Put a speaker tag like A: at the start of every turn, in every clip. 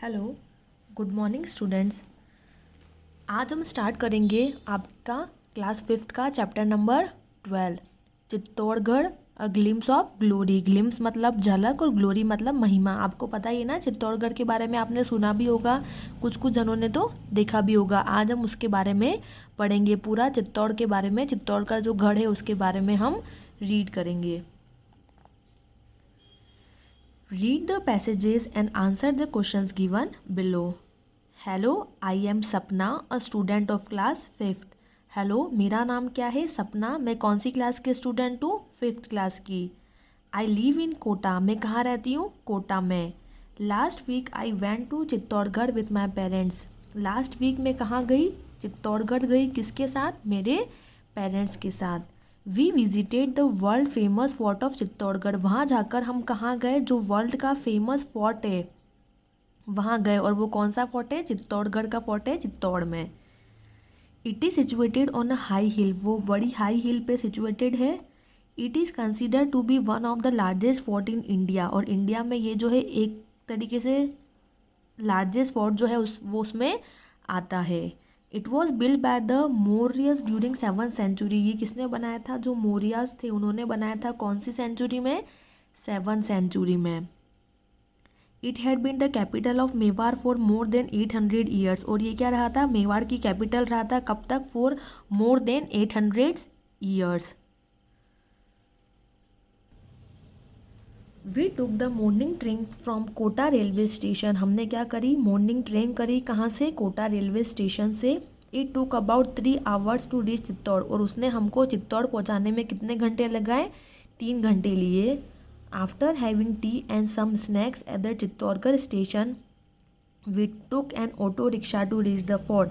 A: Hello, good morning students. आज हम start करेंगे आपका क्लास फिफ्थ का chapter number 12, Chittorgarh a glimpse of glory. Glimpse मतलब झलक और ग्लोरी मतलब महिमा। आपको पता ही है ना, चित्तौड़गढ़ के बारे में आपने सुना भी होगा, कुछ कुछ जनों ने तो देखा भी होगा। आज हम उसके बारे में पढ़ेंगे, पूरा चित्तौड़ के बारे में, चित्तौड़गढ़ जो गढ़ है उसके बारे में हम रीड करेंगे। Read the passages and answer the questions given below. Hello, I am सपना, a student of class 5th. Hello, मेरा नाम क्या है? सपना। मैं कौन सी क्लास के स्टूडेंट हूँ? 5th क्लास की। आई लिव इन कोटा, मैं कहाँ रहती हूँ? कोटा में। Last week I went to Chittorgarh with my parents. Last week मैं कहाँ गई? चित्तौड़गढ़ गई। किसके साथ? मेरे पेरेंट्स के साथ। We visited the world famous fort of Chittorgarh. वहाँ जाकर हम कहाँ गए? जो वर्ल्ड का फेमस फोर्ट है वहाँ गए। और वो कौन सा फोर्ट है? चित्तौड़गढ़ का फोर्ट है, चित्तौड़ में। It is situated on a high hill, वो बड़ी हाई हिल पे सिचुएटेड है। It is considered to be one of the largest fort in India, और इंडिया में ये जो है एक तरीके से लार्जेस्ट फोर्ट जो है वो उसमें आता है। It was build by the Mauryas during 7th century. ये किसने बनाया था? जो मौर्यस थे उन्होंने बनाया था। कौन सी सेंचुरी में? 7th सेंचुरी में। It had been the capital of Mewar for more than 800 years. और ये क्या रहा था? मेवाड़ की कैपिटल रहा था। कब तक? For more than 800 years. We took the morning train from Kota railway station. हमने क्या करी? मॉर्निंग ट्रेन करी। कहाँ से? कोटा रेलवे स्टेशन से। It took about 3 hours to reach Chittor. और उसने हमको चित्तौड़ पहुँचाने में कितने घंटे लगाए? 3 घंटे लिए। After having tea and some snacks at the Chittorgarh station we took an auto rickshaw to reach the fort.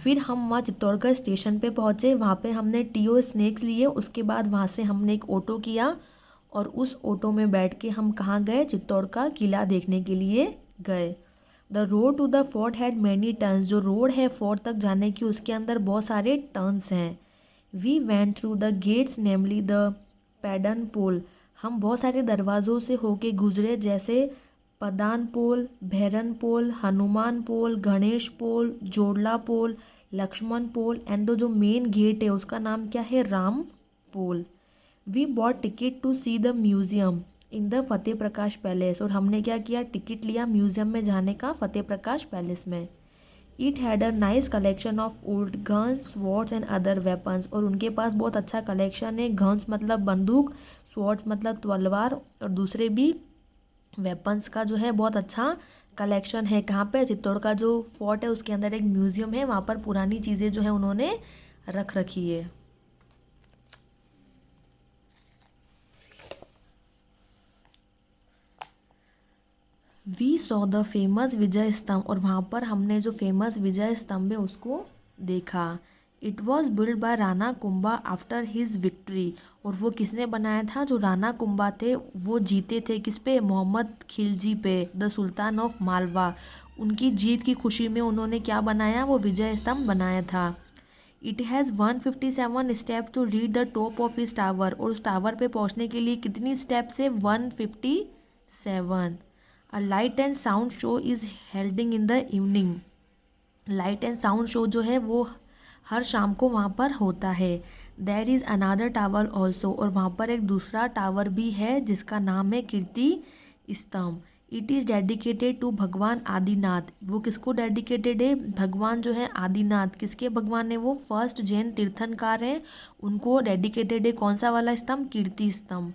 A: फिर हम वहाँ चित्तौड़गढ़ स्टेशन पे पहुँचे। वहाँ पे हमने टी और स्नैक्स लिए। उसके बाद वहाँ से हमने एक ऑटो किया और उस ऑटो में बैठ के हम कहाँ गए? चित्तौड़ का किला देखने के लिए गए। The road to the fort had many turns. जो रोड है फोर्ट तक जाने की उसके अंदर बहुत सारे टर्न्स हैं। We went through the gates namely the Padan Pol. हम बहुत सारे दरवाज़ों से होके गुजरे, जैसे पदान पोल, भैरन पोल, हनुमान पोल, गणेश पोल, जोड़ला पोल, लक्ष्मण पोल एंड जो मेन गेट है उसका नाम क्या है? Ram Pol. We bought ticket to see the museum in the Fateh Prakash palace. और हमने क्या किया? टिकट लिया म्यूज़ियम में जाने का, फतेह प्रकाश पैलेस में। It had a nice collection of old guns, swords and other weapons. और उनके पास बहुत अच्छा कलेक्शन है। गन्स मतलब बंदूक, स्वॉर्ड्स मतलब तलवार, और दूसरे भी वेपन्स का जो है बहुत अच्छा कलेक्शन है। कहाँ पे? चित्तौड़ का जो फोर्ट है उसके अंदर एक म्यूज़ियम है, वहाँ पर पुरानी चीज़ें जो है उन्होंने रख रखी है। वी सॉ द फेमस विजय स्तंभ। और वहाँ पर हमने जो फेमस विजय स्तंभ है उसको देखा। It was build bye Rana Kumbha after his victory. और वो किसने बनाया था? जो राणा कुंभा थे वो जीते थे किस पे? मोहम्मद खिलजी पे, द सुल्तान ऑफ मालवा। उनकी जीत की खुशी में उन्होंने क्या बनाया? वो विजय स्तंभ बनाया था। It has 157 step to reach the top of इस टावर। और उस टावर पे पहुँचने के लिए कितनी स्टेप्स है? 157। A light and sound show is holding in the evening. Light and sound show जो है वो हर शाम को वहाँ पर होता है। There is another tower also. और वहाँ पर एक दूसरा टावर भी है जिसका नाम है कीर्ति स्तंभ। इट इज़ डेडिकेटेड टू भगवान आदिनाथ। वो किसको डेडिकेटेड है? भगवान जो है आदिनाथ। किसके भगवान है वो? फर्स्ट जैन तीर्थंकर हैं, उनको डेडिकेटेड है। कौन सा वाला स्तंभ? Kirti Stambh.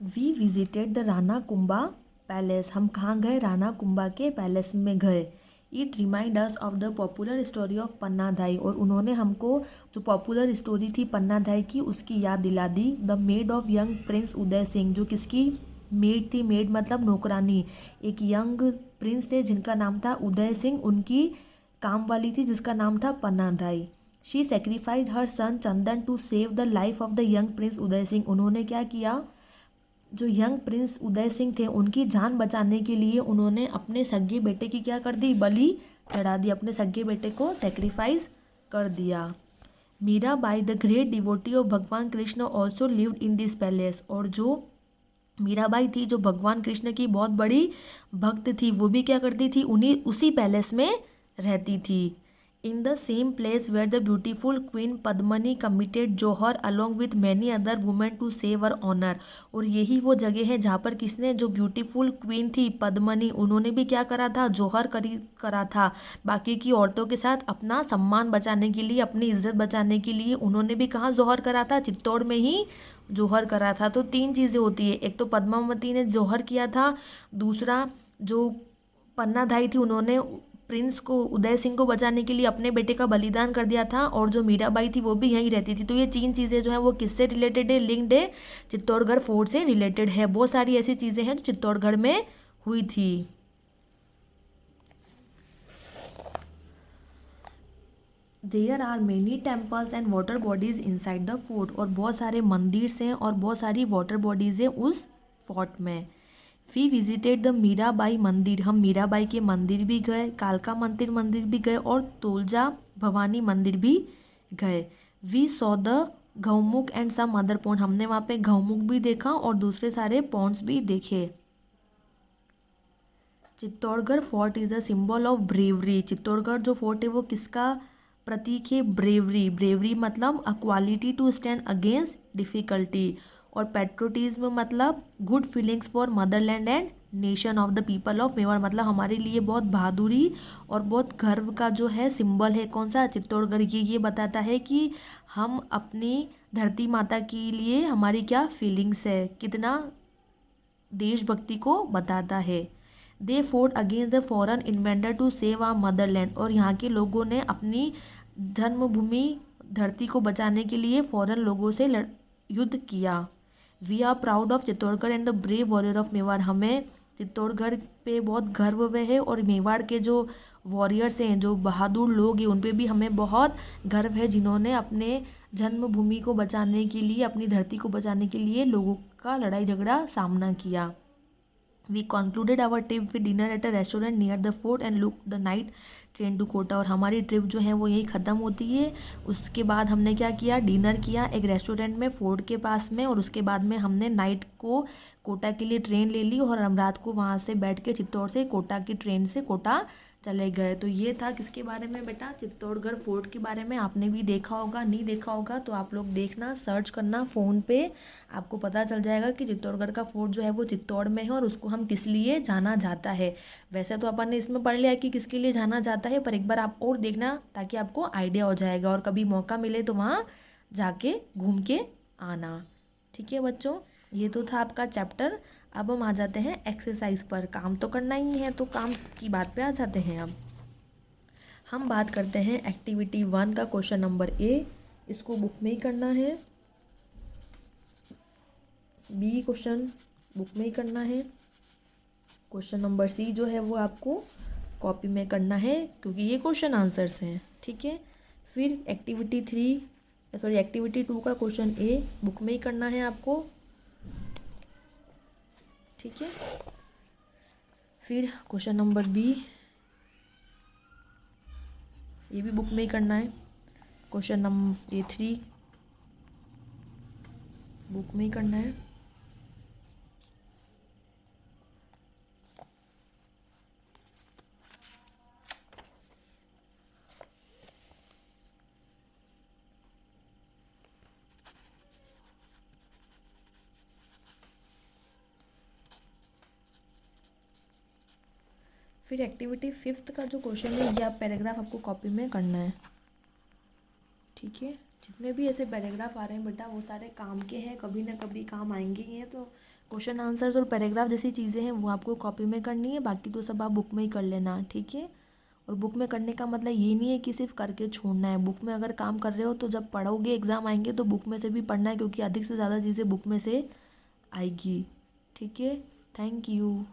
A: We visited the Rana Kumbha palace. हम कहाँ गए? राणा कुंभा के पैलेस में गए। It remind us of the popular story of Pannadhai. और उन्होंने हमको जो पॉपुलर स्टोरी थी पन्नाधाई की उसकी याद दिला दी। The maid of young prince Uday Singh. जो किसकी मेड थी? मेड मतलब नौकरानी। एक यंग प्रिंस थे जिनका नाम था उदय सिंह, उनकी काम वाली थी जिसका नाम था Pannadhai. She sacrificed her son Chandan to save the life of the young prince Uday Singh. उन्होंने क्या किया? जो यंग प्रिंस उदय सिंह थे उनकी जान बचाने के लिए उन्होंने अपने सगे बेटे की क्या कर दी? बलि चढ़ा दी। अपने सगे बेटे को सेक्रीफाइस कर दिया। Meera Bai the great devotee of Bhagwan Krishna also lived in this palace. और जो मीराबाई थी जो भगवान कृष्ण की बहुत बड़ी भक्त थी, वो भी क्या करती थी, उन्हीं उसी पैलेस में रहती थी। In the same place where the beautiful queen Padmini committed jauhar along with many other women to save her honour. और यही वो जगह है जहाँ पर किसने, जो ब्यूटीफुल क्वीन थी पद्मनी, उन्होंने भी क्या करा था, जौहर करा था बाकी की औरतों के साथ अपना सम्मान बचाने के लिए, अपनी इज्जत बचाने के लिए। उन्होंने भी कहाँ जौहर करा था, चित्तौड़ में ही जौहर करा था। तो तीन चीज़ें होती है, एक तो पद्मावती ने जौहर किया था, दूसरा जो पन्नाधाई थी उन्होंने प्रिंस को, उदय सिंह को बचाने के लिए अपने बेटे का बलिदान कर दिया था, और जो मीराबाई थी वो भी यहीं रहती थी। तो ये तीन चीज़ें जो है वो किससे रिलेटेड है, लिंक्ड है, चित्तौड़गढ़ फोर्ट से रिलेटेड है। बहुत सारी ऐसी चीज़ें हैं जो चित्तौड़गढ़ में हुई थी। There are many temples and water bodies inside the fort. और बहुत सारे मंदिर हैं और बहुत सारी वाटर बॉडीज हैं उस फोर्ट में। वी विजिटेड द मीराबाई मंदिर, हम मीराबाई के मंदिर भी गए, कालका मंदिर भी गए, और तुलजा भवानी मंदिर भी गए। We saw the Gaumukh and some other pond, हमने वहाँ पे गौमुख भी देखा और दूसरे सारे पॉन्ड्स भी देखे। Chittorgarh fort is a symbol of bravery. Chittorgarh जो फोर्ट है वो किसका प्रतीक है, ब्रेवरी। ब्रेवरी मतलब a quality to stand against difficulty, और पेट्रोटिज्म मतलब good feelings for motherland and nation of the people of Mewar, मतलब हमारे लिए बहुत बहादुरी और बहुत गर्व का जो है सिंबल है कौन सा, चित्तौड़गढ़। ये बताता है कि हम अपनी धरती माता के लिए हमारी क्या फीलिंग्स है, कितना देशभक्ति को बताता है। They fought against the foreign inventor to save our motherland, और यहाँ के लोगों ने अपनी जन्मभूमि धरती को बचाने के लिए फॉरेन लोगों से युद्ध किया। We are proud of Chittorgarh and the brave warrior of Mewar, हमें चित्तौड़गढ़ पे बहुत गर्व है, और मेवाड़ के जो वॉरियर्स हैं, जो बहादुर लोग हैं, उन पे भी हमें बहुत गर्व है, जिन्होंने अपने जन्मभूमि को बचाने के लिए, अपनी धरती को बचाने के लिए लोगों का लड़ाई झगड़ा सामना किया। We concluded our trip with dinner at a restaurant near the fort and looked the night train to Kota. और हमारी ट्रिप जो है वो यही ख़त्म होती है। उसके बाद हमने क्या किया, डिनर किया एक रेस्टोरेंट में फोर्ट के पास में, और उसके बाद में हमने नाइट को कोटा के लिए ट्रेन ले ली, और हम रात को वहाँ से बैठ के चित्तौड़ से कोटा की ट्रेन से कोटा चले गए। तो ये था किसके बारे में बेटा, चित्तौड़गढ़ फोर्ट के बारे में। आपने भी देखा होगा, नहीं देखा होगा तो आप लोग देखना, सर्च करना फ़ोन पे, आपको पता चल जाएगा कि चित्तौड़गढ़ का फोर्ट जो है वो चित्तौड़ में है, और उसको हम किस लिए जाना जाता है। वैसे तो अपन ने इसमें पढ़ लिया कि किसके लिए जाना जाता है, पर एक बार आप और देखना ताकि आपको आइडिया हो जाएगा, और कभी मौका मिले तो वहाँ जाके घूम के आना। ठीक है बच्चों, ये तो था आपका चैप्टर। अब हम आ जाते हैं एक्सरसाइज पर। काम तो करना ही है, तो काम की बात पे आ जाते हैं। अब हम बात करते हैं एक्टिविटी 1 का क्वेश्चन नंबर ए, इसको बुक में ही करना है। बी क्वेश्चन बुक में ही करना है। क्वेश्चन नंबर सी जो है वो आपको कॉपी में करना है, क्योंकि ये क्वेश्चन आंसर्स हैं। ठीक है, फिर एक्टिविटी 2 का क्वेश्चन ए बुक में ही करना है आपको। ठीक है, फिर क्वेश्चन नंबर बी, ये भी बुक में ही करना है। क्वेश्चन नंबर A3 बुक में ही करना है। फिर एक्टिविटी 5 का जो क्वेश्चन है, ये आप पैराग्राफ आपको कॉपी में करना है। ठीक है, जितने भी ऐसे पैराग्राफ आ रहे हैं बेटा वो सारे काम के हैं, कभी ना कभी काम आएंगे ही हैं। तो क्वेश्चन आंसर्स और पैराग्राफ जैसी चीज़ें हैं वो आपको कॉपी में करनी है, बाकी तो सब आप बुक में ही कर लेना। ठीक है, और बुक में करने का मतलब ये नहीं है कि सिर्फ करके छोड़ना है। बुक में अगर काम कर रहे हो तो जब पढ़ोगे, एग्ज़ाम आएंगे तो बुक में से भी पढ़ना है, क्योंकि अधिक से ज़्यादा चीज़ें बुक में से आएगी। ठीक है, थैंक यू।